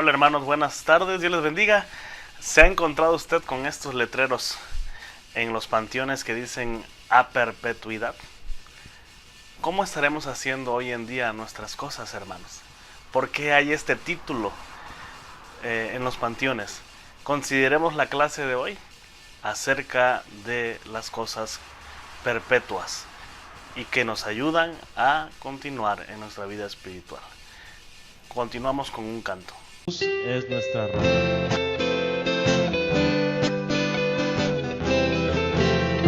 Hola hermanos, buenas tardes, Dios les bendiga. ¿Se ha encontrado usted con estos letreros en los panteones que dicen a perpetuidad? ¿Cómo estaremos haciendo hoy en día nuestras cosas, hermanos? ¿Por qué hay este título en los panteones? Consideremos la clase de hoy acerca de las cosas perpetuas y que nos ayudan a continuar en nuestra vida espiritual. Continuamos con un canto. Es nuestra roca.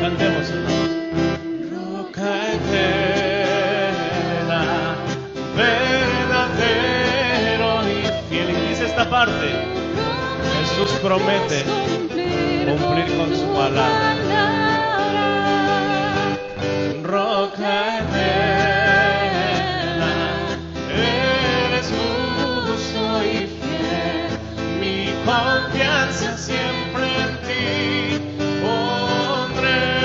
Cantemos, hermanos. Roca eterna, verdadero y fiel. Y dice esta parte: Jesús promete cumplir con su palabra. Roca eterna, eres justo y fiel, mi confianza siempre en ti pondré,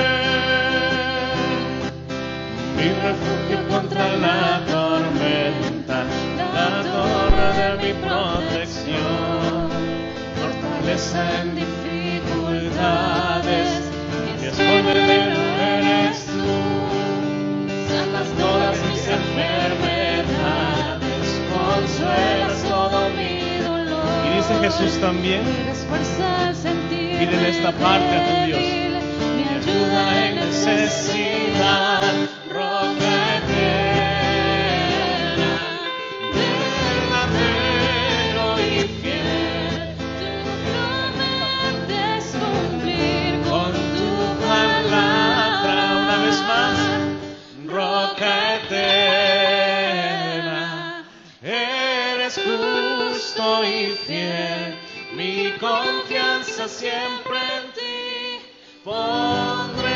mi refugio contra la tormenta, la torre de mi protección, fortaleza en dificultades, mi escondedero eres tú, sanas todas mis enfermedades, consuelas todo mi dolor. Y dice Jesús también, pídele esta parte a tu Dios, mi ayuda en necesidad, roca eterna, verdadero y fiel, tú prometes cumplir con tu palabra. Una vez más, roca eterna, eres justo y fiel, mi confianza siempre en ti pondré,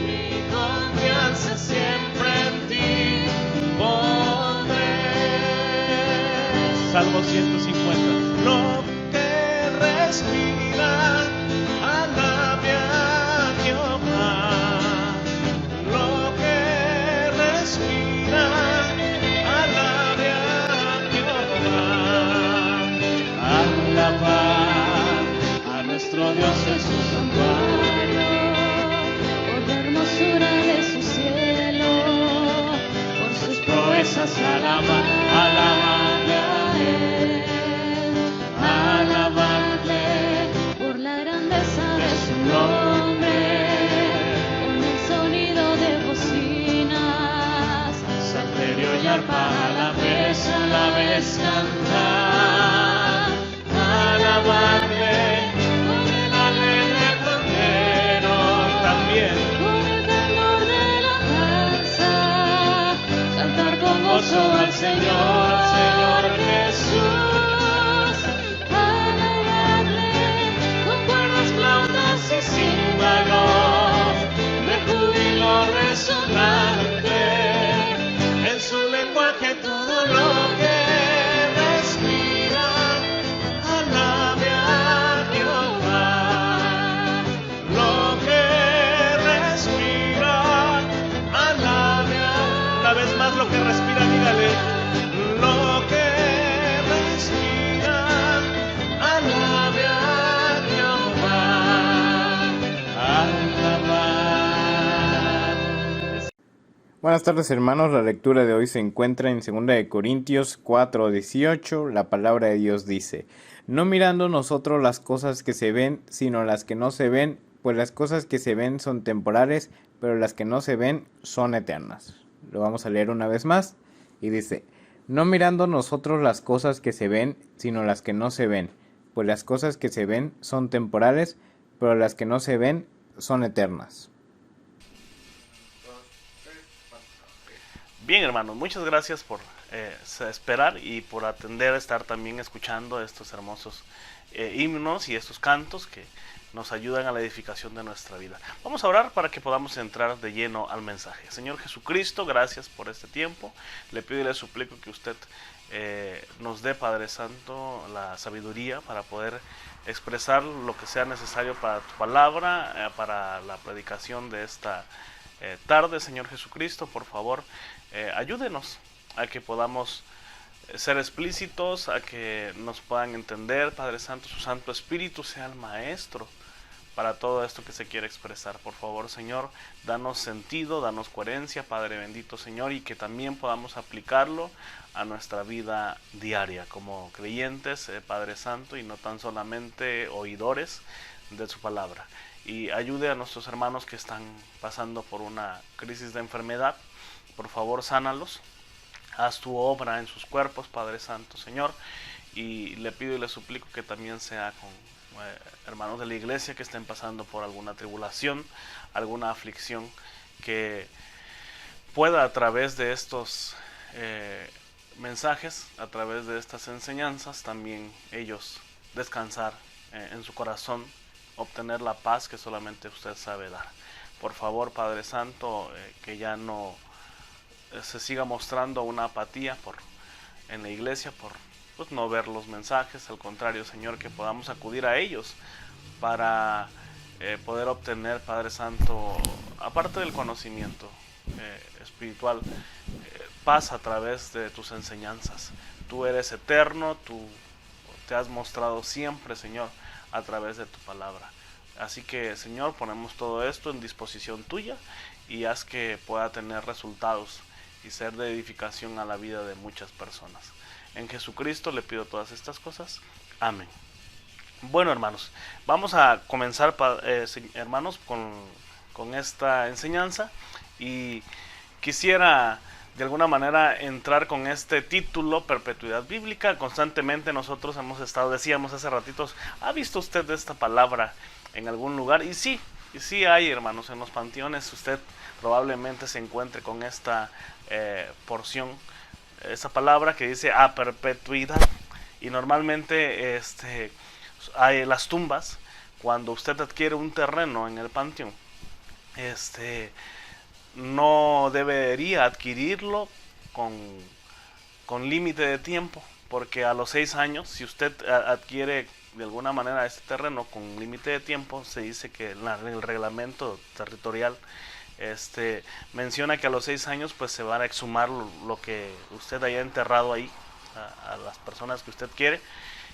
mi confianza siempre en ti pondré. Salmo 150. Lo que respira, alabe a Jehová. Lo que respira, alabe a Jehová. Alabar a nuestro Dios en su santuario, por la hermosura de su cielo, por sus proezas, alabarle a Él, alabarle por la grandeza de su nombre, con el sonido de bocinas, salterio y arpa a la vez cantar, alabarle con el alegre pandero, también con el temor de la danza, cantar con gozo al Señor Jesús, alabarle con cuerdas, flautas y címbalos, de júbilo resonante, en su lenguaje todo lo que respira, alabe a Jehová. Lo que respira, alabe a... Una vez más, lo que respira, dígale. Lo que respira, alabe a Jehová. Alabar. Buenas tardes, hermanos. La lectura de hoy se encuentra en 2 de Corintios 4:18. La palabra de Dios dice: no mirando nosotros las cosas que se ven, sino las que no se ven, pues las cosas que se ven son temporales, pero las que no se ven son eternas. Lo vamos a leer una vez más y dice: no mirando nosotros las cosas que se ven, sino las que no se ven, pues las cosas que se ven son temporales, pero las que no se ven son eternas. Bien, hermanos, muchas gracias por esperar y por atender a estar también escuchando estos hermosos himnos y estos cantos que nos ayudan a la edificación de nuestra vida. Vamos a orar para que podamos entrar de lleno al mensaje. Señor Jesucristo, gracias por este tiempo. Le pido y le suplico que usted nos dé, Padre Santo, la sabiduría para poder expresar lo que sea necesario para tu palabra, para la predicación de esta tarde. Señor Jesucristo, por favor, ayúdenos a que podamos ser explícitos, a que nos puedan entender. Padre Santo, su Santo Espíritu sea el maestro para todo esto que se quiere expresar. Por favor, Señor, danos sentido, danos coherencia, Padre bendito, Señor, y que también podamos aplicarlo a nuestra vida diaria como creyentes, Padre Santo, y no tan solamente oidores de su palabra. Y ayude a nuestros hermanos que están pasando por una crisis de enfermedad. Por favor, sánalos. Haz tu obra en sus cuerpos, Padre Santo, Señor. Y le pido y le suplico que también sea con hermanos de la iglesia que estén pasando por alguna tribulación, alguna aflicción, que pueda a través de estos mensajes, a través de estas enseñanzas, también ellos descansar en su corazón, obtener la paz que solamente usted sabe dar. Por favor, Padre Santo, que ya no se siga mostrando una apatía en la iglesia por pues no ver los mensajes. Al contrario, Señor, que podamos acudir a ellos para poder obtener, Padre Santo, aparte del conocimiento espiritual, paz a través de tus enseñanzas. Tú eres eterno, tú te has mostrado siempre, Señor, a través de tu palabra. Así que, Señor, ponemos todo esto en disposición tuya y haz que pueda tener resultados y ser de edificación a la vida de muchas personas. En Jesucristo le pido todas estas cosas. Amén. Bueno, hermanos, vamos a comenzar, hermanos, con esta enseñanza, y quisiera de alguna manera entrar con este título, Perpetuidad Bíblica. Constantemente nosotros hemos estado, decíamos hace ratitos, ¿ha visto usted esta palabra en algún lugar? Y sí hay, hermanos, en los panteones usted probablemente se encuentre con esta porción, esa palabra que dice a perpetuidad. Y normalmente hay las tumbas, cuando usted adquiere un terreno en el panteón, no debería adquirirlo con límite de tiempo, porque a los 6 años, si usted adquiere de alguna manera este terreno con límite de tiempo, se dice que el reglamento territorial menciona que a los 6 años pues se van a exhumar lo que usted haya enterrado ahí a las personas que usted quiere,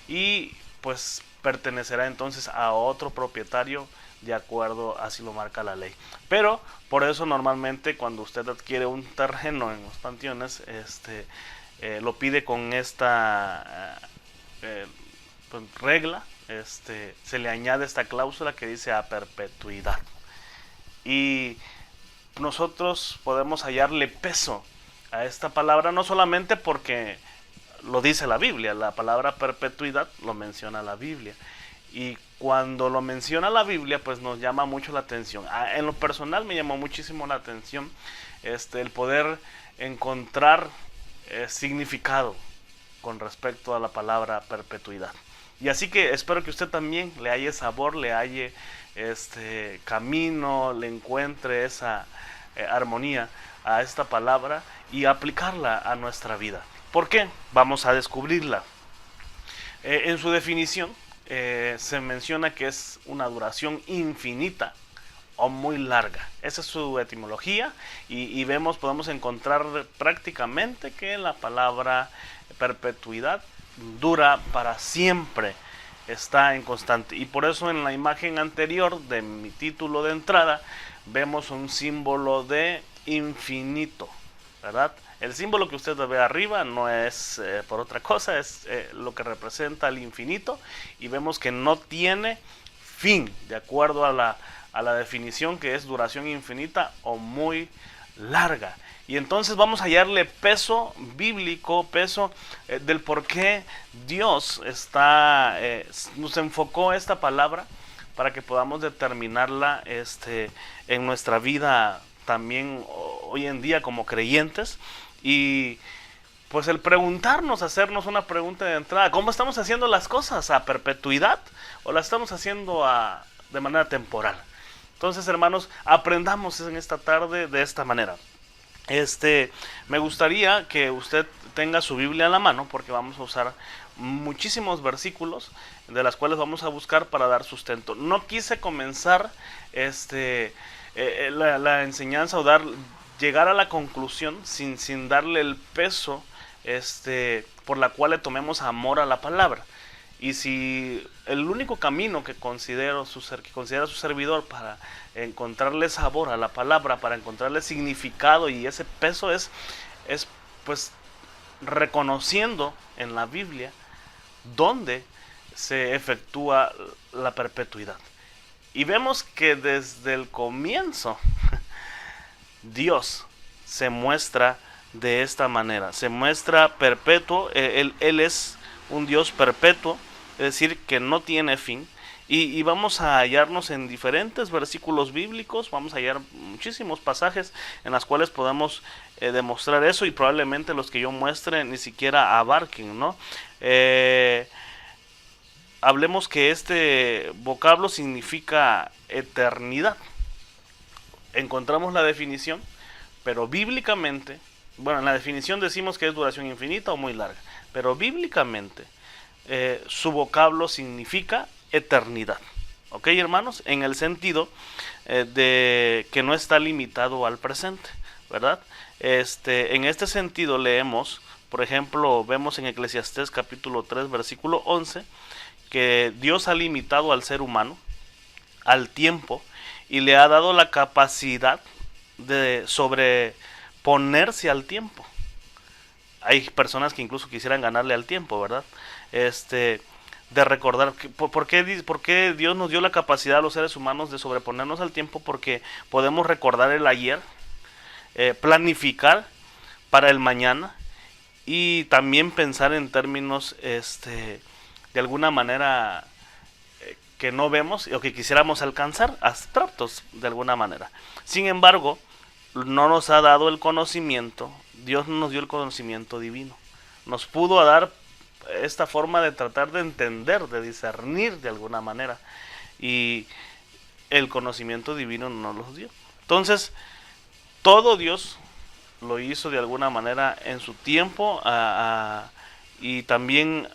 y pues pertenecerá entonces a otro propietario de acuerdo así lo marca la ley. Pero por eso normalmente cuando usted adquiere un terreno en los panteones, lo pide con esta pues, regla, se le añade esta cláusula que dice a perpetuidad. Y nosotros podemos hallarle peso a esta palabra, no solamente porque lo dice la Biblia, la palabra perpetuidad lo menciona la Biblia, y cuando lo menciona la Biblia pues nos llama mucho la atención. En lo personal me llamó muchísimo la atención el poder encontrar significado con respecto a la palabra perpetuidad. Y así que espero que usted también le halle sabor, le halle camino, le encuentre esa armonía a esta palabra y aplicarla a nuestra vida. ¿Por qué? Vamos a descubrirla. En su definición se menciona que es una duración infinita o muy larga. Esa es su etimología, y podemos encontrar prácticamente que la palabra perpetuidad dura para siempre, está en constante. Y por eso en la imagen anterior de mi título de entrada vemos un símbolo de infinito, ¿verdad? El símbolo que usted ve arriba no es por otra cosa, es lo que representa el infinito, y vemos que no tiene fin, de acuerdo a la definición, que es duración infinita o muy larga. Y entonces vamos a hallarle peso bíblico, peso del por qué Dios nos enfocó esta palabra para que podamos determinarla en nuestra vida también hoy en día como creyentes. Y pues el preguntarnos, hacernos una pregunta de entrada: ¿cómo estamos haciendo las cosas? ¿A perpetuidad o las estamos haciendo de manera temporal? Entonces, hermanos, aprendamos en esta tarde de esta manera. Me gustaría que usted tenga su Biblia a la mano, porque vamos a usar muchísimos versículos de las cuales vamos a buscar para dar sustento. No quise comenzar la enseñanza o llegar a la conclusión sin darle el peso por la cual le tomemos amor a la palabra. Y si el único camino que considera su servidor para encontrarle sabor a la palabra, para encontrarle significado y ese peso es pues reconociendo en la Biblia dónde se efectúa la perpetuidad. Y vemos que desde el comienzo Dios se muestra de esta manera, se muestra perpetuo. Él es un Dios perpetuo, es decir, que no tiene fin. Y vamos a hallarnos en diferentes versículos bíblicos, vamos a hallar muchísimos pasajes en los cuales podamos demostrar eso, y probablemente los que yo muestre ni siquiera abarquen, ¿no? Hablemos que este vocablo significa eternidad. Encontramos la definición, pero bíblicamente, bueno, en la definición decimos que es duración infinita o muy larga, pero bíblicamente su vocablo significa eternidad. ¿Ok, hermanos? En el sentido de que no está limitado al presente, ¿verdad? En este sentido leemos, por ejemplo, vemos en Eclesiastés capítulo 3, versículo 11, que Dios ha limitado al ser humano, al tiempo, y le ha dado la capacidad de sobreponerse al tiempo. Hay personas que incluso quisieran ganarle al tiempo, ¿verdad? De recordar, ¿por qué Dios nos dio la capacidad a los seres humanos de sobreponernos al tiempo? Porque podemos recordar el ayer, planificar para el mañana y también pensar en términos de alguna manera que no vemos o que quisiéramos alcanzar, abstractos de alguna manera. Sin embargo, no nos ha dado el conocimiento, Dios no nos dio el conocimiento divino. Nos pudo dar esta forma de tratar de entender, de discernir de alguna manera, y el conocimiento divino no nos dio. Entonces, todo Dios lo hizo de alguna manera en su tiempo, y también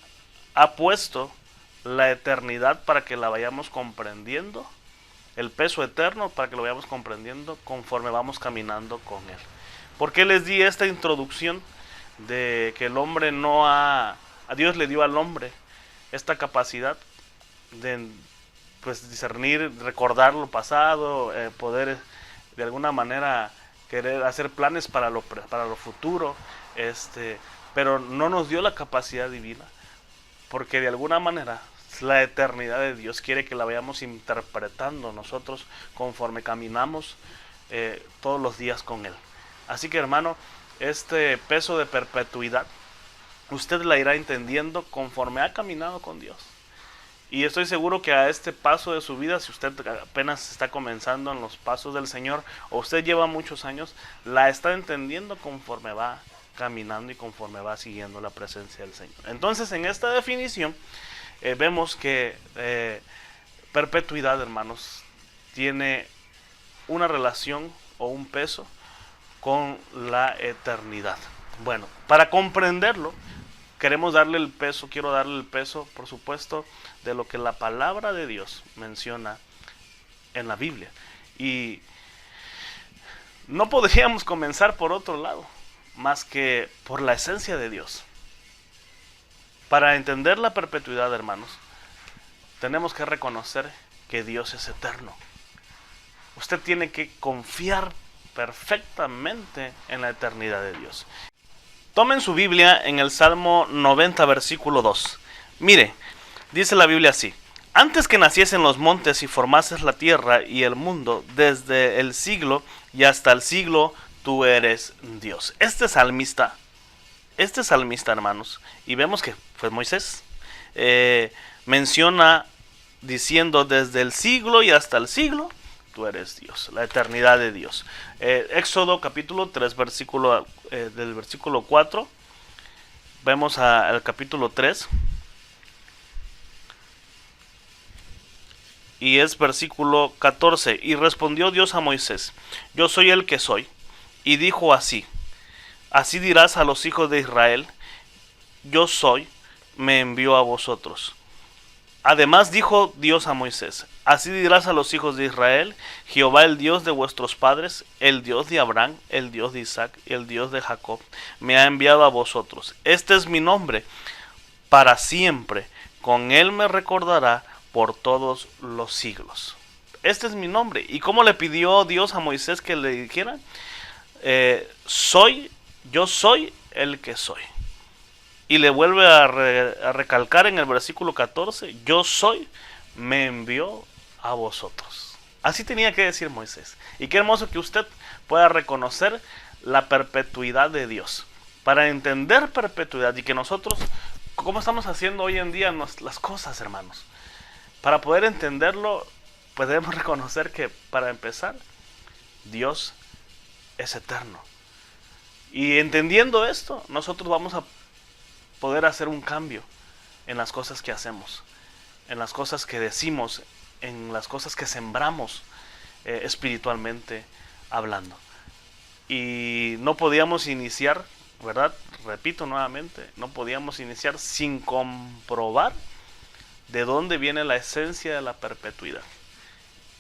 ha puesto la eternidad para que la vayamos comprendiendo, el peso eterno para que lo vayamos comprendiendo conforme vamos caminando con Él. ¿Por qué les di esta introducción de que el hombre a Dios le dio al hombre esta capacidad de pues discernir, recordar lo pasado, poder de alguna manera querer hacer planes para lo futuro, pero no nos dio la capacidad divina? Porque de alguna manera la eternidad de Dios quiere que la vayamos interpretando nosotros conforme caminamos todos los días con Él. Así que, hermano, este peso de perpetuidad usted la irá entendiendo conforme ha caminado con Dios. Y estoy seguro que a este paso de su vida, si usted apenas está comenzando en los pasos del Señor, o usted lleva muchos años, la está entendiendo conforme va caminando y conforme va siguiendo la presencia del Señor. Entonces, en esta definición vemos que perpetuidad, hermanos, tiene una relación o un peso con la eternidad. Bueno, para comprenderlo, quiero darle el peso, por supuesto, de lo que la palabra de Dios menciona en la Biblia. Y no podríamos comenzar por otro lado, más que por la esencia de Dios. Para entender la perpetuidad, hermanos, tenemos que reconocer que Dios es eterno. Usted tiene que confiar perfectamente en la eternidad de Dios. Tomen su Biblia en el Salmo 90, versículo 2. Mire, dice la Biblia así: antes que naciesen los montes y formases la tierra y el mundo, desde el siglo y hasta el siglo, tú eres Dios. Este salmista, hermanos, y vemos que fue Moisés, menciona diciendo desde el siglo y hasta el siglo, tú eres Dios, la eternidad de Dios. Éxodo capítulo 3, del versículo 4, vemos al capítulo 3, y es versículo 14. Y respondió Dios a Moisés: yo soy el que soy. Y dijo así: así dirás a los hijos de Israel: yo soy, me envió a vosotros. Además dijo Dios a Moisés: así dirás a los hijos de Israel: Jehová, el Dios de vuestros padres, el Dios de Abraham, el Dios de Isaac y el Dios de Jacob, me ha enviado a vosotros. Este es mi nombre para siempre, con él me recordará por todos los siglos. Este es mi nombre. ¿Y cómo le pidió Dios a Moisés que le dijera? Yo soy el que soy. Y le vuelve a recalcar en el versículo 14: yo soy, me envió a vosotros. Así tenía que decir Moisés. Y qué hermoso que usted pueda reconocer la perpetuidad de Dios. Para entender perpetuidad y que nosotros, ¿cómo estamos haciendo hoy en día las cosas, hermanos? Para poder entenderlo, pues debemos reconocer que, para empezar, Dios es eterno. Y entendiendo esto, nosotros vamos a poder hacer un cambio en las cosas que hacemos, en las cosas que decimos, en las cosas que sembramos espiritualmente hablando. Y no podíamos iniciar, ¿verdad? Repito nuevamente, no podíamos iniciar sin comprobar de dónde viene la esencia de la perpetuidad.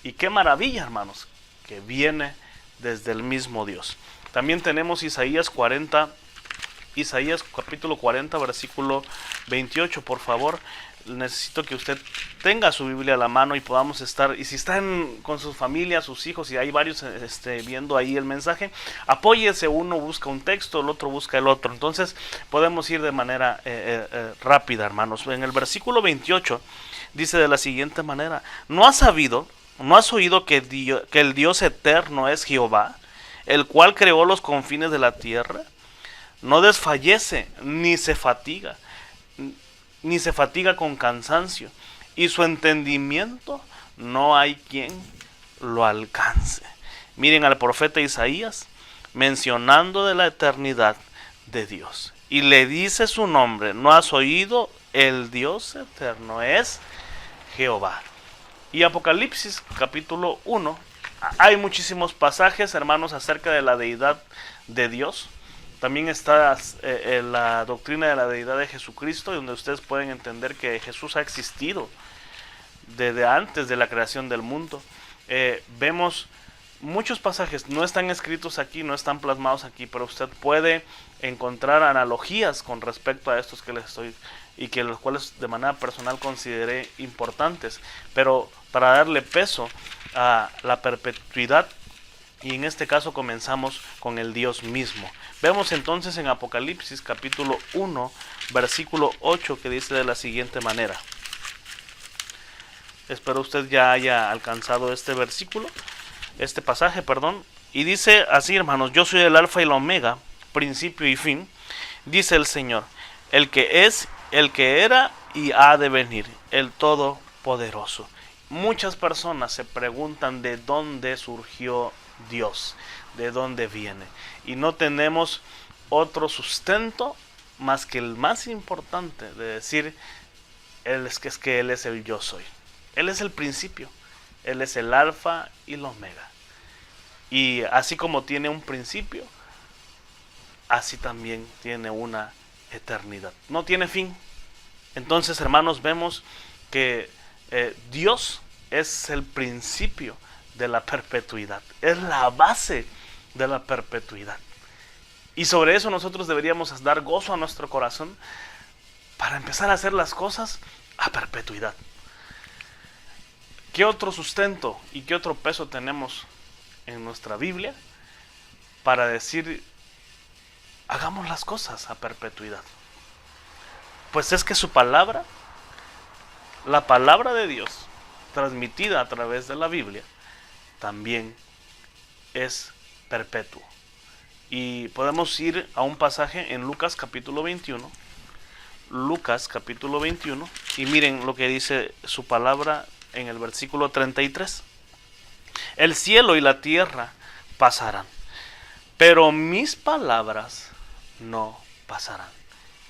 Y qué maravilla, hermanos, que viene desde el mismo Dios. También tenemos Isaías capítulo 40, versículo 28, por favor. Necesito que usted tenga su Biblia a la mano y podamos estar, y si están con su familia, sus hijos, y hay varios viendo ahí el mensaje, apóyese, uno busca un texto, el otro busca el otro. Entonces podemos ir de manera rápida, hermanos. En el versículo 28 dice de la siguiente manera: ¿no has oído que el Dios eterno es Jehová, el cual creó los confines de la tierra? No desfallece, ni se fatiga con cansancio, y su entendimiento no hay quien lo alcance. Miren al profeta Isaías mencionando de la eternidad de Dios, y le dice su nombre: ¿no has oído? El Dios eterno es Jehová. Y Apocalipsis capítulo 1, hay muchísimos pasajes, hermanos, acerca de la deidad de Dios. También está la doctrina de la deidad de Jesucristo, donde ustedes pueden entender que Jesús ha existido desde antes de la creación del mundo. Vemos muchos pasajes, no están escritos aquí, no están plasmados aquí, pero usted puede encontrar analogías con respecto a estos que les estoy, y que los cuales de manera personal consideré importantes, pero para darle peso a la perpetuidad. Y en este caso comenzamos con el Dios mismo. Vemos entonces en Apocalipsis capítulo 1, versículo 8, que dice de la siguiente manera. Espero usted ya haya alcanzado este pasaje, y dice así, hermanos: yo soy el alfa y la omega, principio y fin, dice el Señor, el que es, el que era y ha de venir, el Todopoderoso. Muchas personas se preguntan de dónde surgió Dios, de dónde viene, y no tenemos otro sustento más que el más importante de decir: es que Él es el yo soy. Él es el principio, Él es el alfa y el omega, y así como tiene un principio, así también tiene una eternidad, no tiene fin. Entonces, hermanos, vemos que Dios es el principio de la perpetuidad, es la base de la perpetuidad, y sobre eso nosotros deberíamos dar gozo a nuestro corazón para empezar a hacer las cosas a perpetuidad. ¿Qué otro sustento y qué otro peso tenemos en nuestra Biblia para decir: hagamos las cosas a perpetuidad? Pues es que su palabra, la palabra de Dios transmitida a través de la Biblia, también es perpetuo. Y podemos ir a un pasaje en Lucas capítulo 21. Lucas capítulo 21. Y miren lo que dice su palabra en el versículo 33. El cielo y la tierra pasarán, pero mis palabras no pasarán.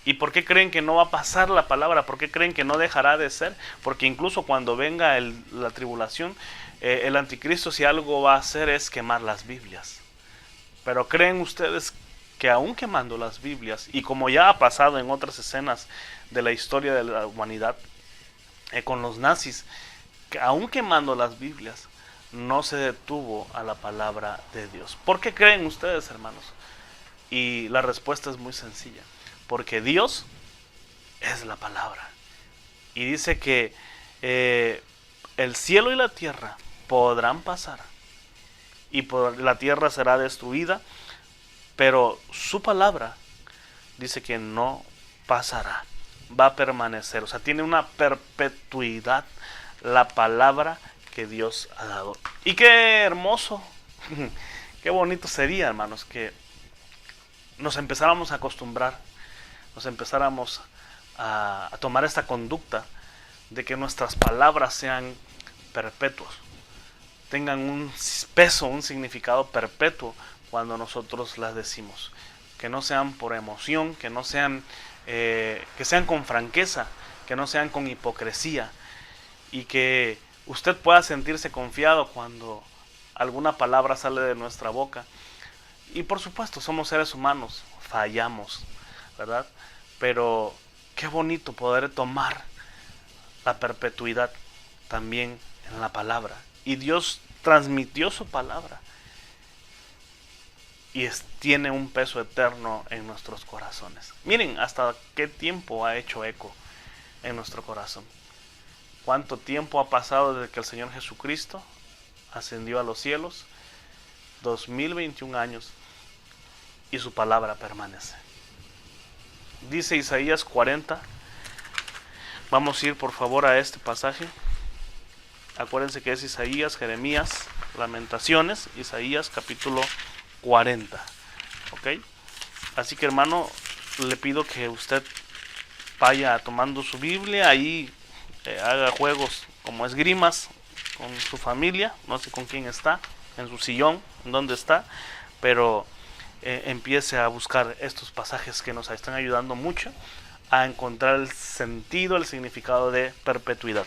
¿Y por qué creen que no va a pasar la palabra? ¿Por qué creen que no dejará de ser? Porque incluso cuando venga la tribulación, el anticristo, si algo va a hacer, es quemar las Biblias. Pero ¿creen ustedes que aún quemando las Biblias, y como ya ha pasado en otras escenas de la historia de la humanidad, con los nazis, que aún quemando las Biblias, no se detuvo a la palabra de Dios. ¿Por qué creen ustedes, hermanos? Y la respuesta es muy sencilla. Porque Dios es la palabra. Y dice que el cielo y la tierra podrán pasar. Y la tierra será destruida. Pero su palabra dice que no pasará. Va a permanecer. O sea, tiene una perpetuidad la palabra que Dios ha dado. Y qué hermoso, qué bonito sería, hermanos, que nos empezáramos a acostumbrar, nos empezáramos a tomar esta conducta de que nuestras palabras sean perpetuas, tengan un peso, un significado perpetuo cuando nosotros las decimos, que no sean por emoción, que no sean, que sean con franqueza, que no sean con hipocresía, y que usted pueda sentirse confiado cuando alguna palabra sale de nuestra boca. Y por supuesto, somos seres humanos, fallamos, ¿verdad? Pero qué bonito poder tomar la perpetuidad también en la palabra. Y Dios transmitió su palabra. Y tiene un peso eterno en nuestros corazones. Miren hasta qué tiempo ha hecho eco en nuestro corazón. ¿Cuánto tiempo ha pasado desde que el Señor Jesucristo ascendió a los cielos? 2021 años. Y su palabra permanece. Dice Isaías 40. Vamos a ir por favor a este pasaje. Acuérdense que es Isaías, Jeremías, Lamentaciones, Isaías capítulo 40. ¿Ok? Así que hermano, le pido que usted vaya tomando su Biblia, ahí haga juegos como esgrimas con su familia, no sé con quién está, en su sillón, en dónde está, pero empiece a buscar estos pasajes que nos están ayudando mucho a encontrar el sentido, el significado de perpetuidad.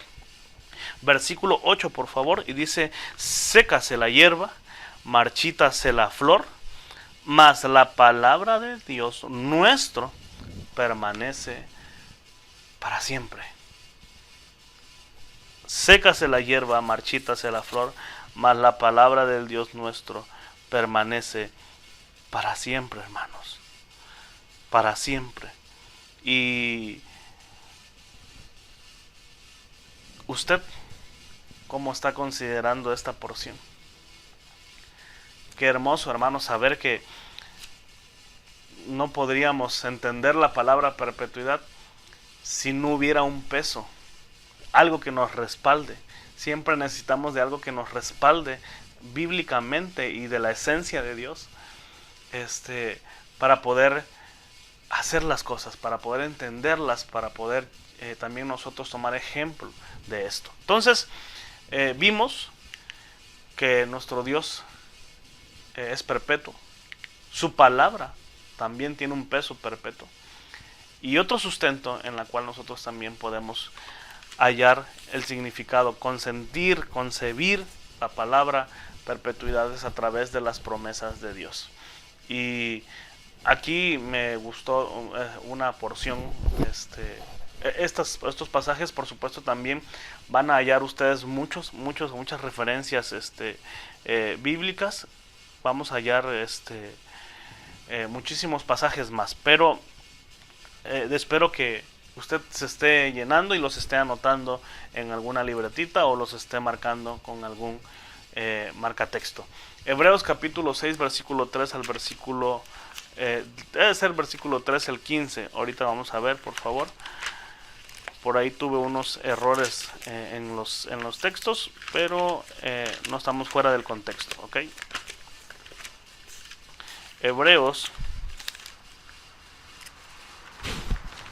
Versículo 8 por favor, y dice: sécase la hierba, marchítase la flor, mas la palabra de Dios nuestro permanece para siempre. Sécase la hierba, marchítase la flor, mas la palabra del Dios nuestro permanece para siempre, hermanos. Para siempre. Y usted, ¿cómo está considerando esta porción? Qué hermoso, hermano, saber que no podríamos entender la palabra perpetuidad si no hubiera un peso, algo que nos respalde. Siempre necesitamos de algo que nos respalde bíblicamente y de la esencia de Dios, para poder hacer las cosas, para poder entenderlas, para poder también nosotros tomar ejemplo de esto. Entonces, vimos que nuestro Dios es perpetuo. Su palabra también tiene un peso perpetuo. Y otro sustento en la cual nosotros también podemos hallar el significado, consentir, concebir la palabra perpetuidad es a través de las promesas de Dios. Y aquí me gustó una porción, estos pasajes por supuesto también van a hallar ustedes muchas referencias bíblicas. Vamos a hallar muchísimos pasajes más, pero espero que usted se esté llenando y los esté anotando en alguna libretita o los esté marcando con algún marcatexto. Hebreos capítulo 6 versículo 3 al versículo debe ser versículo 3 al 15. Ahorita vamos a ver, por favor. Por ahí tuve unos errores en los textos, pero no estamos fuera del contexto, ¿ok? Hebreos,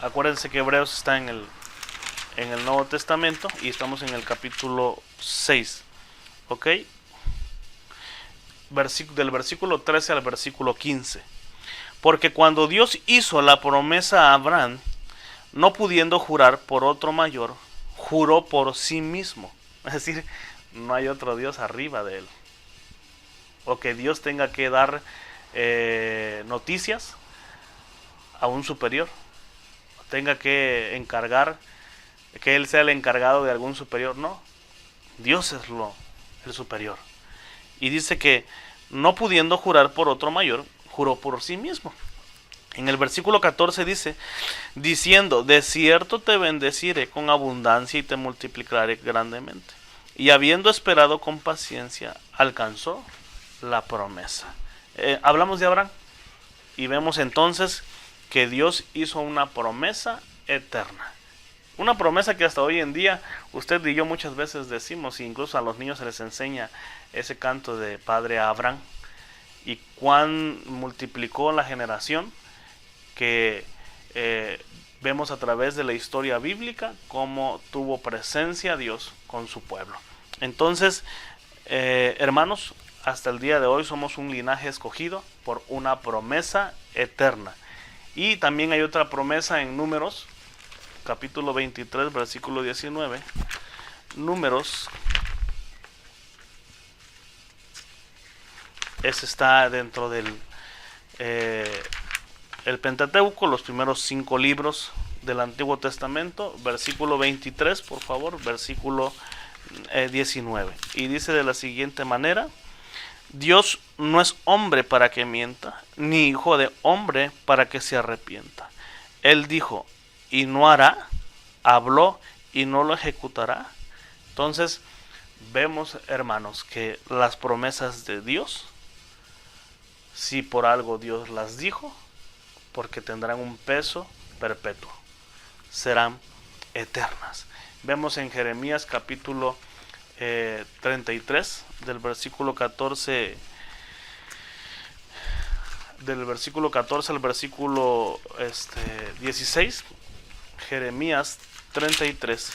acuérdense que Hebreos está en el Nuevo Testamento y estamos en el capítulo 6, ¿ok? Del versículo 13 al versículo 15. Porque cuando Dios hizo la promesa a Abraham, no pudiendo jurar por otro mayor, juró por sí mismo. Es decir, no hay otro Dios arriba de él. O que Dios tenga que dar noticias a un superior, tenga que encargar que él sea el encargado de algún superior. No, Dios es el superior. Y dice que no pudiendo jurar por otro mayor, juró por sí mismo. En el versículo 14 dice, diciendo, de cierto te bendeciré con abundancia y te multiplicaré grandemente. Y habiendo esperado con paciencia, alcanzó la promesa. Hablamos de Abraham y vemos entonces que Dios hizo una promesa eterna. Una promesa que hasta hoy en día usted y yo muchas veces decimos, e incluso a los niños se les enseña ese canto de Padre Abraham, y cuán multiplicó la generación que vemos a través de la historia bíblica cómo tuvo presencia Dios con su pueblo. Entonces, hermanos, hasta el día de hoy somos un linaje escogido por una promesa eterna. Y también hay otra promesa en Números, capítulo 23, versículo 19. Números, ese está dentro del el Pentateuco, los primeros 5 libros del Antiguo Testamento, versículo 23, por favor, versículo 19. Y dice de la siguiente manera, Dios no es hombre para que mienta, ni hijo de hombre para que se arrepienta. Él dijo y no hará, habló y no lo ejecutará. Entonces, vemos, hermanos, que las promesas de Dios, si por algo Dios las dijo, porque tendrán un peso perpetuo, serán eternas. Vemos en Jeremías capítulo 33, del versículo 14, al versículo 16, Jeremías 33,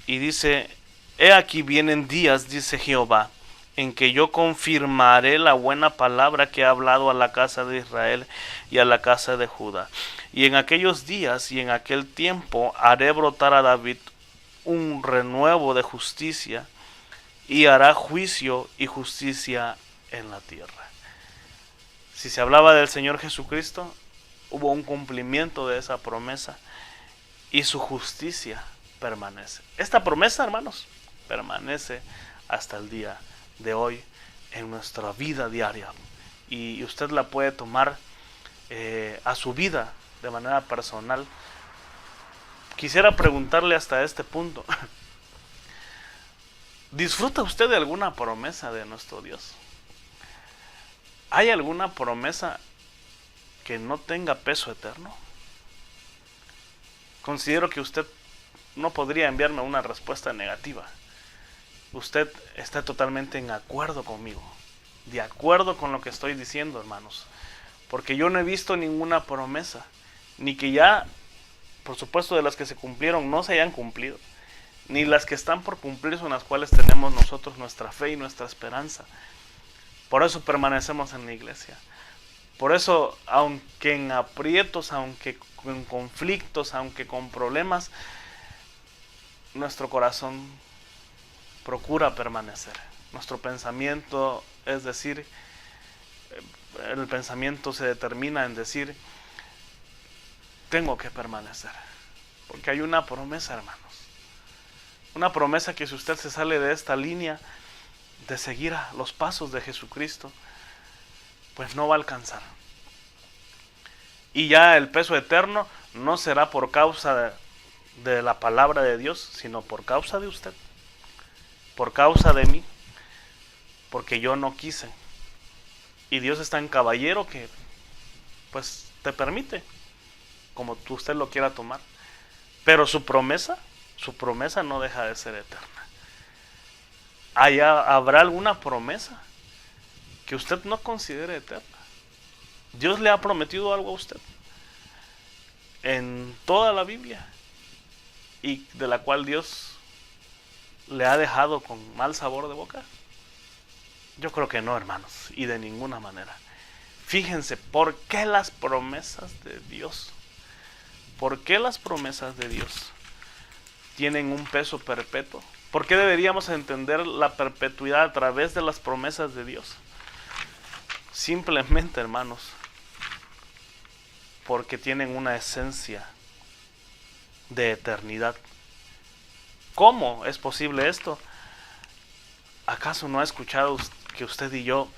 y dice, he aquí vienen días, dice Jehová, en que yo confirmaré la buena palabra que he hablado a la casa de Israel y a la casa de Judá. Y en aquellos días y en aquel tiempo haré brotar a David un renuevo de justicia, y hará juicio y justicia en la tierra. Si se hablaba del Señor Jesucristo, hubo un cumplimiento de esa promesa, y su justicia permanece. Esta promesa, hermanos, permanece hasta el día de hoy en nuestra vida diaria, y usted la puede tomar a su vida de manera personal. Quisiera preguntarle hasta este punto, ¿disfruta usted de alguna promesa de nuestro Dios? ¿Hay alguna promesa que no tenga peso eterno? Considero que usted no podría enviarme una respuesta negativa. Usted está totalmente en acuerdo conmigo, de acuerdo con lo que estoy diciendo, hermanos, porque yo no he visto ninguna promesa, ni que ya, por supuesto, de las que se cumplieron no se hayan cumplido, ni las que están por cumplirse, en las cuales tenemos nosotros nuestra fe y nuestra esperanza. Por eso permanecemos en la iglesia. Por eso, aunque en aprietos, aunque en conflictos, aunque con problemas, nuestro corazón procura permanecer. Nuestro pensamiento, es decir, el pensamiento se determina en decir, tengo que permanecer, porque hay una promesa, hermanos. Una promesa que si usted se sale de esta línea de seguir a los pasos de Jesucristo, pues no va a alcanzar. Y ya el peso eterno no será por causa de la palabra de Dios, sino por causa de usted, por causa de mí, porque yo no quise. Y Dios es tan caballero que pues te permite, como usted lo quiera tomar. Pero su promesa no deja de ser eterna. ¿Habrá alguna promesa que usted no considere eterna? Dios le ha prometido algo a usted en toda la Biblia, y de la cual Dios le ha dejado con mal sabor de boca. Yo creo que no, hermanos, y de ninguna manera. Fíjense, ¿por qué las promesas de Dios? ¿Por qué las promesas de Dios tienen un peso perpetuo? ¿Por qué deberíamos entender la perpetuidad a través de las promesas de Dios? Simplemente, hermanos, porque tienen una esencia de eternidad. ¿Cómo es posible esto? ¿Acaso no ha escuchado que usted y yo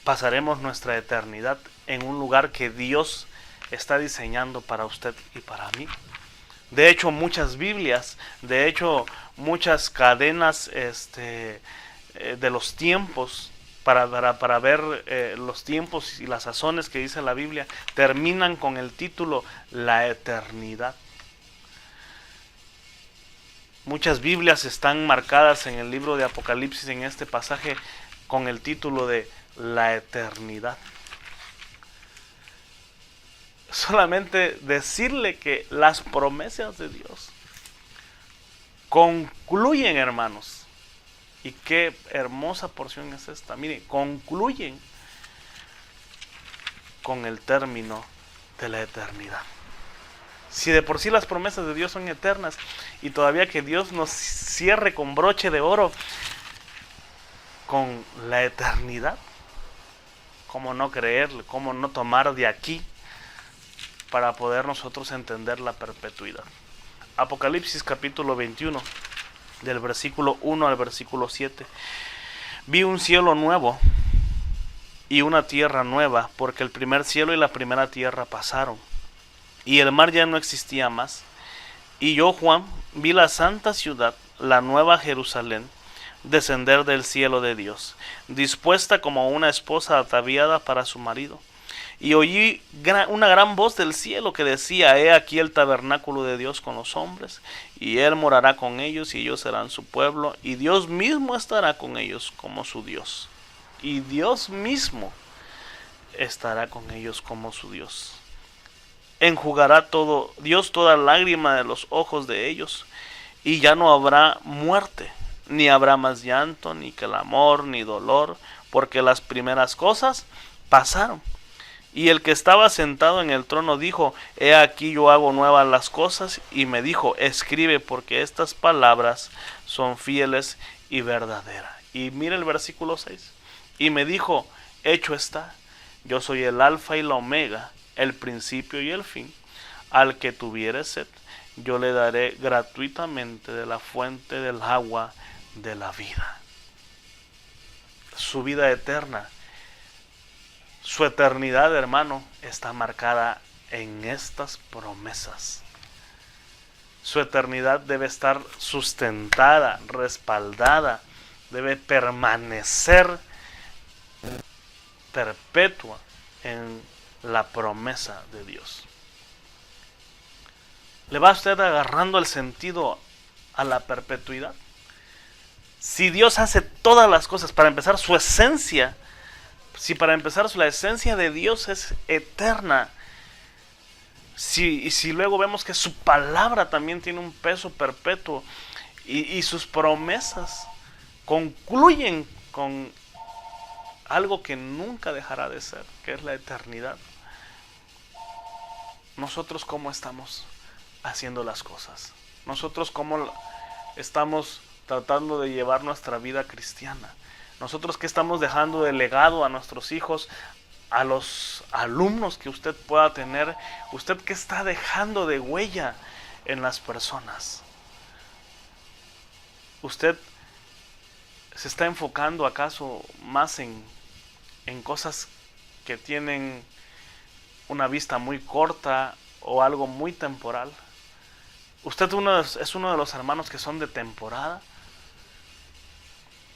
pasaremos nuestra eternidad en un lugar que Dios está diseñando para usted y para mí? De hecho, muchas Biblias, de hecho, muchas cadenas de los tiempos, para ver los tiempos y las sazones que dice la Biblia, terminan con el título La eternidad. Muchas Biblias están marcadas en el libro de Apocalipsis, en este pasaje, con el título de La eternidad. Solamente decirle que las promesas de Dios concluyen, hermanos, y qué hermosa porción es esta. Miren, concluyen con el término de la eternidad. Si de por sí las promesas de Dios son eternas, y todavía que Dios nos cierre con broche de oro con la eternidad, ¿cómo no creerle? ¿Cómo no tomar de aquí para poder nosotros entender la perpetuidad? Apocalipsis capítulo 21, del versículo 1 al versículo 7. Vi un cielo nuevo y una tierra nueva, porque el primer cielo y la primera tierra pasaron, y el mar ya no existía más. Y yo, Juan, vi la santa ciudad, la nueva Jerusalén, descender del cielo de Dios, dispuesta como una esposa ataviada para su marido. Y oí una gran voz del cielo que decía: He aquí el tabernáculo de Dios con los hombres, y Él morará con ellos, y ellos serán su pueblo, y Dios mismo estará con ellos como su Dios. Y Dios mismo estará con ellos como su Dios. Enjugará Dios toda lágrima de los ojos de ellos, y ya no habrá muerte, ni habrá más llanto, ni clamor, ni dolor, porque las primeras cosas pasaron. Y el que estaba sentado en el trono dijo: He aquí yo hago nuevas las cosas, y me dijo: Escribe, porque estas palabras son fieles y verdaderas. Y mira el versículo 6. Y me dijo: Hecho está, yo soy el alfa y la omega, el principio y el fin. Al que tuviere sed, yo le daré gratuitamente de la fuente del agua de la vida. Su vida eterna, su eternidad, hermano, está marcada en estas promesas. Su eternidad debe estar sustentada, respaldada, debe permanecer perpetua en la promesa de Dios. ¿Le va usted agarrando el sentido a la perpetuidad? Si Dios hace todas las cosas, para empezar, su esencia, si para empezar la esencia de Dios es eterna, si luego vemos que su palabra también tiene un peso perpetuo, y sus promesas concluyen con algo que nunca dejará de ser, que es la eternidad. Nosotros, ¿cómo estamos haciendo las cosas? Nosotros, ¿cómo estamos tratando de llevar nuestra vida cristiana? Nosotros, ¿qué estamos dejando de legado a nuestros hijos, a los alumnos que usted pueda tener? ¿Usted qué está dejando de huella en las personas? ¿Usted se está enfocando acaso más en cosas que tienen una vista muy corta o algo muy temporal? ¿Usted es uno de los hermanos que son de temporada?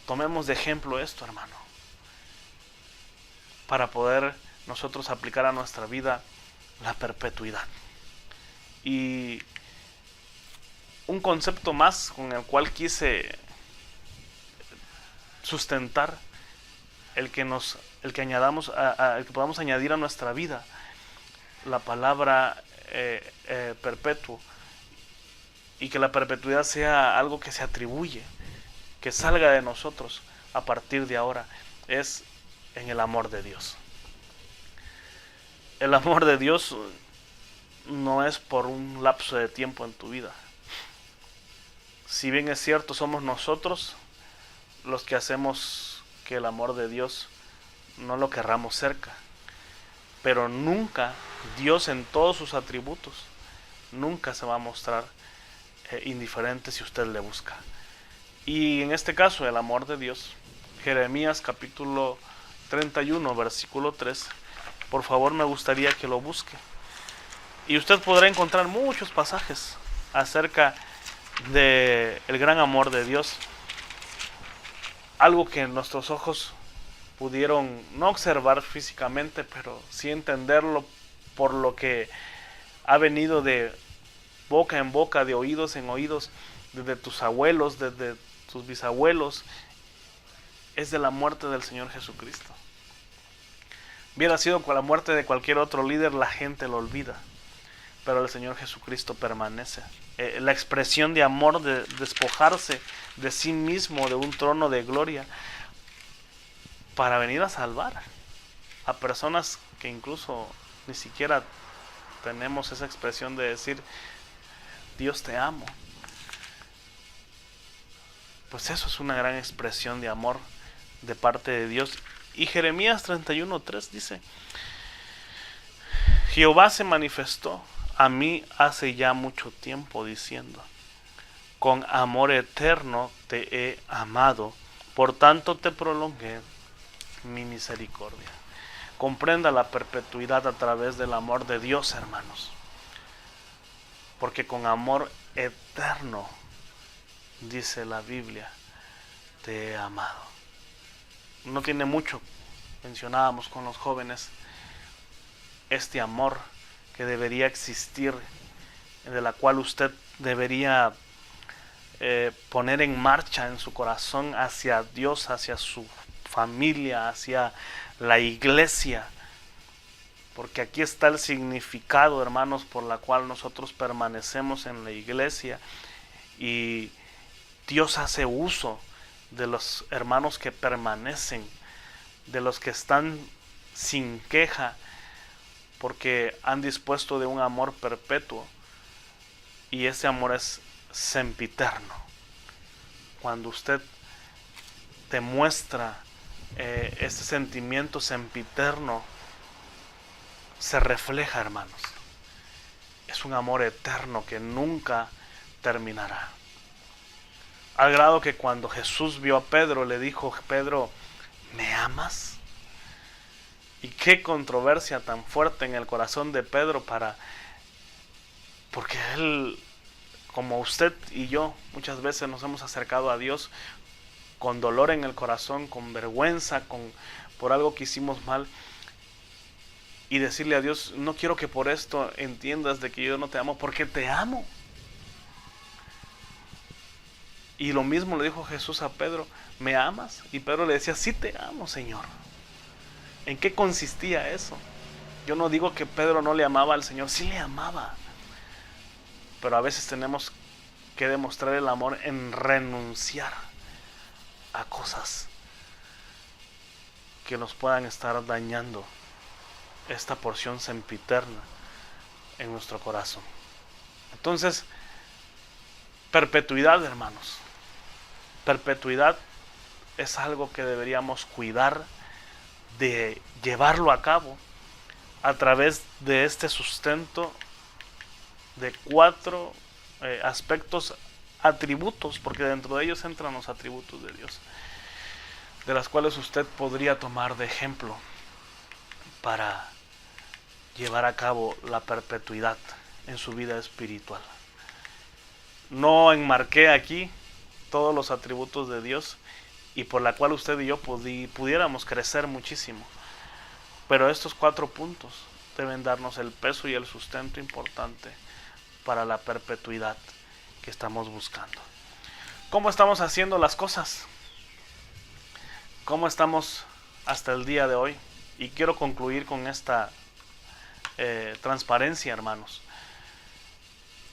Tomemos de ejemplo esto, hermano, para poder nosotros aplicar a nuestra vida la perpetuidad. Y un concepto más con el cual quise sustentar el que añadamos, el que podamos añadir a nuestra vida la palabra perpetuo, y que la perpetuidad sea algo que se atribuye, que salga de nosotros a partir de ahora, es en el amor de Dios. El amor de Dios no es por un lapso de tiempo en tu vida. Si bien es cierto, somos nosotros los que hacemos que el amor de Dios no lo querramos cerca, pero nunca Dios, en todos sus atributos, nunca se va a mostrar indiferente si usted le busca. Y en este caso, el amor de Dios, Jeremías capítulo 31, versículo 3, por favor me gustaría que lo busque. Y usted podrá encontrar muchos pasajes acerca del gran amor de Dios. Algo que nuestros ojos pudieron no observar físicamente, pero sí entenderlo por lo que ha venido de boca en boca, de oídos en oídos, desde tus abuelos, desde tus bisabuelos, es de la muerte del Señor Jesucristo. Hubiera sido con la muerte de cualquier otro líder, la gente lo olvida, pero el Señor Jesucristo permanece. La expresión de amor, de despojarse de sí mismo, de un trono de gloria, para venir a salvar a personas que incluso ni siquiera tenemos esa expresión de decir, Dios te amo. Pues eso es una gran expresión de amor de parte de Dios. Y Jeremías 31:3 dice, Jehová se manifestó a mí hace ya mucho tiempo diciendo, con amor eterno te he amado, por tanto te prolongué mi misericordia. Comprenda la perpetuidad a través del amor de Dios, hermanos, porque con amor eterno, dice la Biblia, te he amado. No tiene mucho, mencionábamos con los jóvenes, este amor que debería existir, de la cual usted debería poner en marcha en su corazón hacia Dios, hacia su familia, hacia la iglesia, porque aquí está el significado, hermanos, por la cual nosotros permanecemos en la iglesia, y Dios hace uso de los hermanos que permanecen, de los que están sin queja, porque han dispuesto de un amor perpetuo, y ese amor es sempiterno. Cuando usted demuestra este sentimiento sempiterno, se refleja, hermanos. Es un amor eterno que nunca terminará. Al grado que cuando Jesús vio a Pedro, le dijo, Pedro, ¿me amas? Y qué controversia tan fuerte en el corazón de Pedro, porque él, como usted y yo, muchas veces nos hemos acercado a Dios con dolor en el corazón, con vergüenza, por algo que hicimos mal, y decirle a Dios, no quiero que por esto entiendas de que yo no te amo, porque te amo. Y lo mismo le dijo Jesús a Pedro, ¿me amas? Y Pedro le decía, sí te amo, Señor. ¿En qué consistía eso? Yo no digo que Pedro no le amaba al Señor, sí le amaba. Pero a veces tenemos que demostrar el amor en renunciar a cosas que nos puedan estar dañando esta porción sempiterna en nuestro corazón. Entonces, perpetuidad, hermanos. Perpetuidad es algo que deberíamos cuidar de llevarlo a cabo a través de este sustento de 4 aspectos, atributos, porque dentro de ellos entran los atributos de Dios, de las cuales usted podría tomar de ejemplo para llevar a cabo la perpetuidad en su vida espiritual. No enmarqué aquí todos los atributos de Dios y por la cual usted y yo pudiéramos crecer muchísimo, pero estos 4 puntos deben darnos el peso y el sustento importante para la perpetuidad que estamos buscando. ¿Cómo estamos haciendo las cosas? ¿Cómo estamos hasta el día de hoy? Y quiero concluir con esta transparencia, hermanos.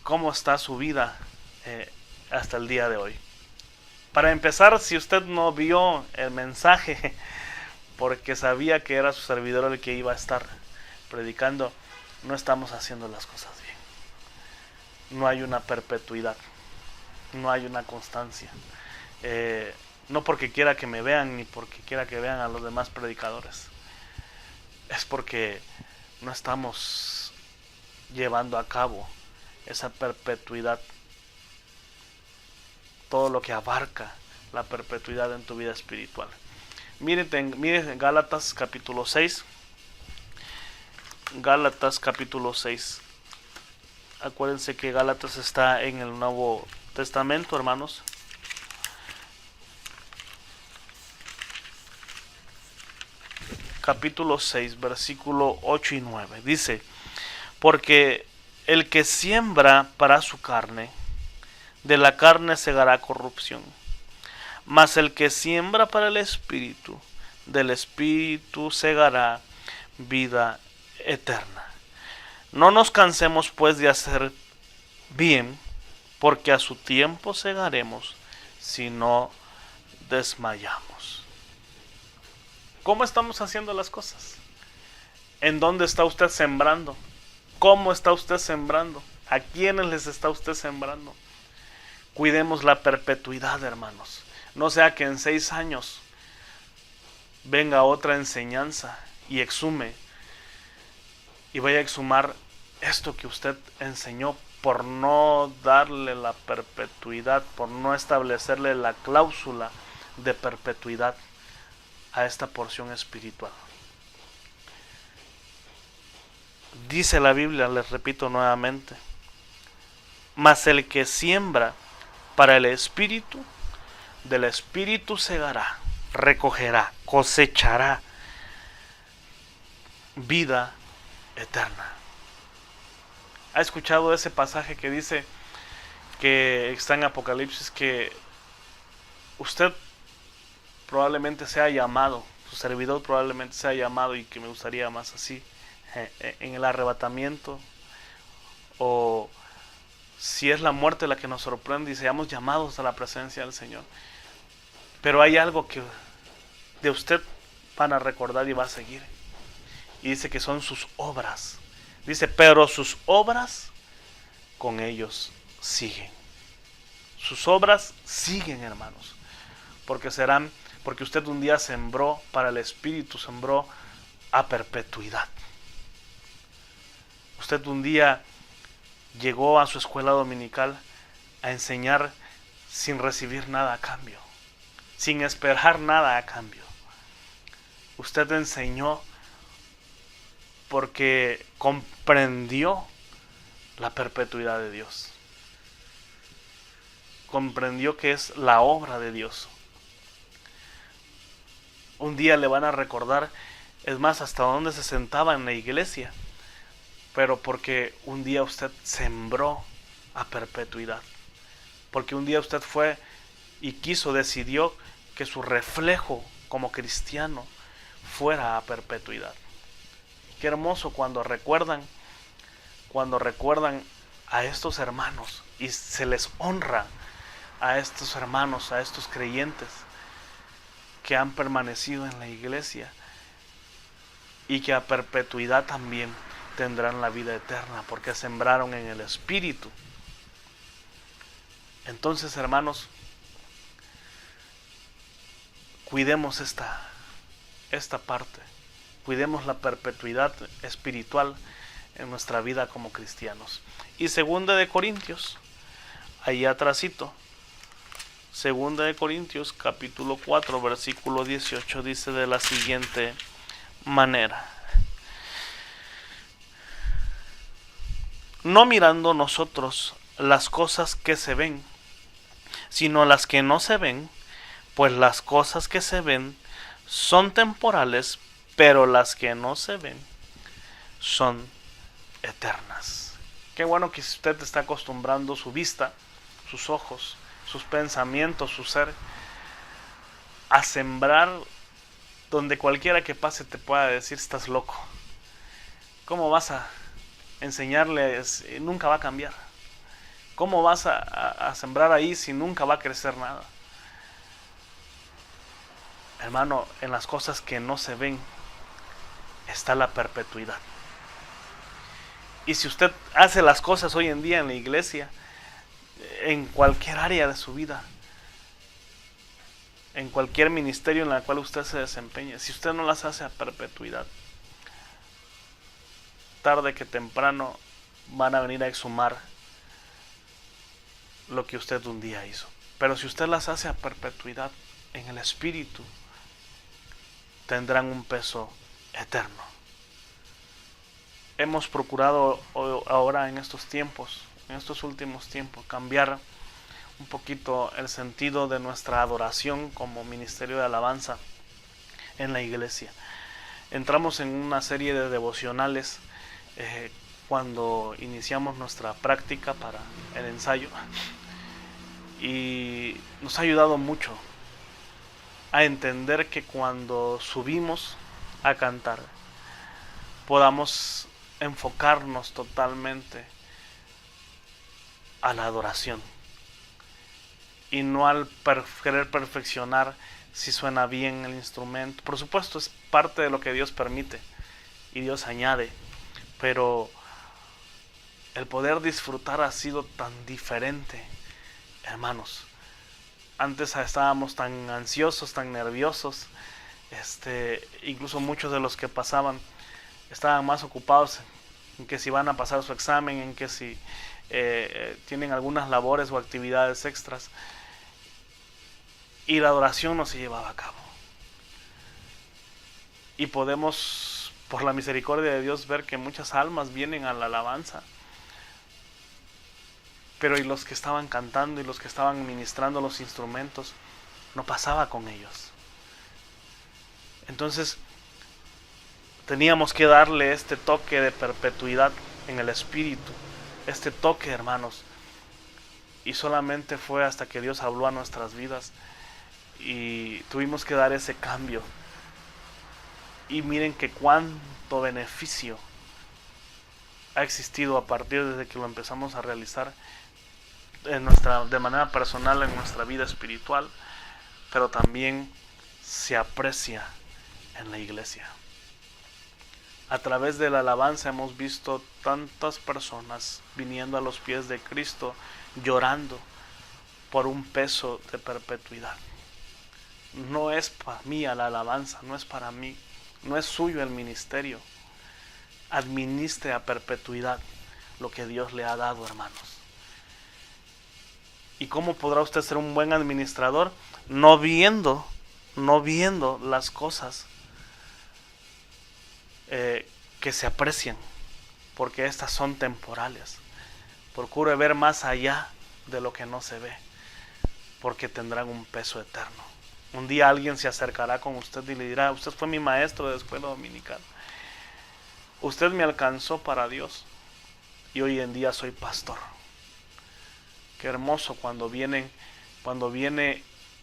¿Cómo está su vida hasta el día de hoy? Para empezar, si usted no vio el mensaje, porque sabía que era su servidor el que iba a estar predicando, no estamos haciendo las cosas bien. No hay una perpetuidad, no hay una constancia. No porque quiera que me vean, ni porque quiera que vean a los demás predicadores. Es porque no estamos llevando a cabo esa perpetuidad, todo lo que abarca la perpetuidad en tu vida espiritual. Miren Gálatas capítulo 6. Gálatas capítulo 6. Acuérdense que Gálatas está en el Nuevo Testamento, hermanos. Capítulo 6, versículo 8 y 9. Dice: porque el que siembra para su carne, de la carne segará corrupción. Mas el que siembra para el Espíritu, del Espíritu segará vida eterna. No nos cansemos pues de hacer bien, porque a su tiempo segaremos si no desmayamos. ¿Cómo estamos haciendo las cosas? ¿En dónde está usted sembrando? ¿Cómo está usted sembrando? ¿A quiénes les está usted sembrando? Cuidemos la perpetuidad, hermanos. No sea que en 6 años venga otra enseñanza y exhume, y vaya a exhumar esto que usted enseñó por no darle la perpetuidad, por no establecerle la cláusula de perpetuidad a esta porción espiritual. Dice la Biblia, les repito nuevamente: mas el que siembra para el Espíritu, del Espíritu segará, recogerá, cosechará vida eterna. ¿Ha escuchado ese pasaje que dice, que está en Apocalipsis, que usted probablemente sea llamado, su servidor probablemente sea llamado, y que me gustaría más así, en el arrebatamiento, o si es la muerte la que nos sorprende y seamos llamados a la presencia del Señor? Pero hay algo que de usted van a recordar y va a seguir, y dice que son sus obras. Dice: pero sus obras con ellos siguen. Sus obras siguen, hermanos, porque usted un día sembró para el Espíritu, sembró a perpetuidad. Usted un día llegó a su escuela dominical a enseñar sin recibir nada a cambio, sin esperar nada a cambio. Usted enseñó porque comprendió la perpetuidad de Dios. Comprendió que es la obra de Dios. Un día le van a recordar, es más, hasta dónde se sentaba en la iglesia, pero porque un día usted sembró a perpetuidad. Porque un día usted fue y decidió que su reflejo como cristiano fuera a perpetuidad. Qué hermoso cuando recuerdan a estos hermanos y se les honra a estos hermanos, a estos creyentes que han permanecido en la iglesia y que a perpetuidad también tendrán la vida eterna porque sembraron en el Espíritu. Entonces, hermanos, cuidemos esta parte. Cuidemos la perpetuidad espiritual en nuestra vida como cristianos. Y 2 de Corintios, ahí atrásito, 2 de Corintios capítulo 4 versículo 18 dice de la siguiente manera: no mirando nosotros las cosas que se ven, sino las que no se ven, pues las cosas que se ven son temporales, pero las que no se ven son eternas. Qué bueno que usted está acostumbrando su vista, sus ojos, sus pensamientos, su ser, a sembrar donde cualquiera que pase te pueda decir: estás loco. ¿Cómo vas a enseñarle? Nunca va a cambiar. ¿Cómo vas a sembrar ahí si nunca va a crecer nada? Hermano, en las cosas que no se ven está la perpetuidad. Y si usted hace las cosas hoy en día en la iglesia, en cualquier área de su vida, en cualquier ministerio en la cual usted se desempeñe, si usted no las hace a perpetuidad, tarde que temprano van a venir a exhumar lo que usted un día hizo. Pero si usted las hace a perpetuidad en el Espíritu, tendrán un peso eterno. Hemos procurado ahora en estos tiempos, en estos últimos tiempos, cambiar un poquito el sentido de nuestra adoración como ministerio de alabanza en la iglesia. Entramos en una serie de devocionales cuando iniciamos nuestra práctica para el ensayo, y nos ha ayudado mucho a entender que cuando subimos a cantar podamos enfocarnos totalmente a la adoración y no al querer perfeccionar si suena bien el instrumento. Por supuesto, es parte de lo que Dios permite y Dios añade, pero el poder disfrutar ha sido tan diferente, hermanos. Antes estábamos tan ansiosos, tan nerviosos, incluso muchos de los que pasaban estaban más ocupados en que si van a pasar su examen, en que si tienen algunas labores o actividades extras, y la adoración no se llevaba a cabo. Y podemos, por la misericordia de Dios, ver que muchas almas vienen a la alabanza, pero y los que estaban cantando y los que estaban ministrando los instrumentos, no pasaba con ellos. Entonces teníamos que darle este toque de perpetuidad en el Espíritu, este toque, hermanos, y solamente fue hasta que Dios habló a nuestras vidas y tuvimos que dar ese cambio. Y miren que cuánto beneficio ha existido a partir de que lo empezamos a realizar de manera personal en nuestra vida espiritual, pero también se aprecia en la iglesia. A través de la alabanza hemos visto tantas personas viniendo a los pies de Cristo, llorando por un peso de perpetuidad. No es para mí la alabanza, no es para mí, no es suyo el ministerio. Administre a perpetuidad lo que Dios le ha dado, hermanos. ¿Y cómo podrá usted ser un buen administrador? No viendo las cosas que se aprecian, porque estas son temporales. Procure ver más allá de lo que no se ve, porque tendrán un peso eterno. Un día alguien se acercará con usted y le dirá: usted fue mi maestro de escuela dominical, usted me alcanzó para Dios y hoy en día soy pastor. Qué hermoso cuando viene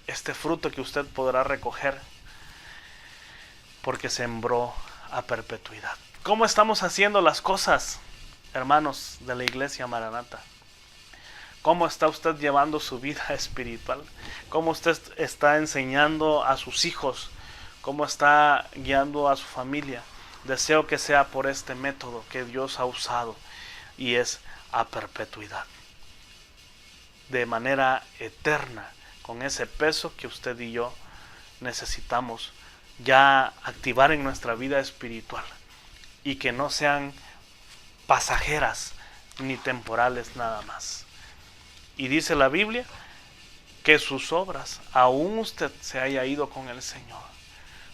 este fruto que usted podrá recoger, porque sembró a perpetuidad. ¿Cómo estamos haciendo las cosas, hermanos de la iglesia Maranata? ¿Cómo está usted llevando su vida espiritual? ¿Cómo usted está enseñando a sus hijos? ¿Cómo está guiando a su familia? Deseo que sea por este método que Dios ha usado, y es a perpetuidad, de manera eterna, con ese peso que usted y yo necesitamos ya activar en nuestra vida espiritual, y que no sean pasajeras ni temporales nada más. Y dice la Biblia que sus obras, aún usted se haya ido con el Señor,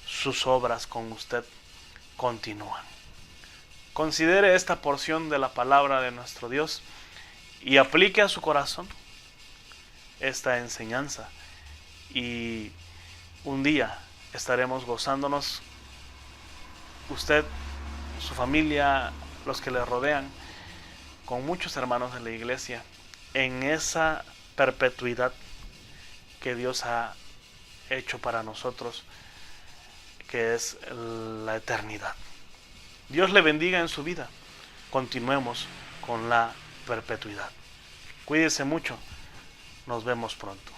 sus obras con usted continúan. Considere esta porción de la palabra de nuestro Dios y aplique a su corazón esta enseñanza, y un día estaremos gozándonos, usted, su familia, los que le rodean, con muchos hermanos de la iglesia, en esa perpetuidad que Dios ha hecho para nosotros, que es la eternidad. Dios le bendiga en su vida. Continuemos con la perpetuidad. Cuídese mucho. Nos vemos pronto.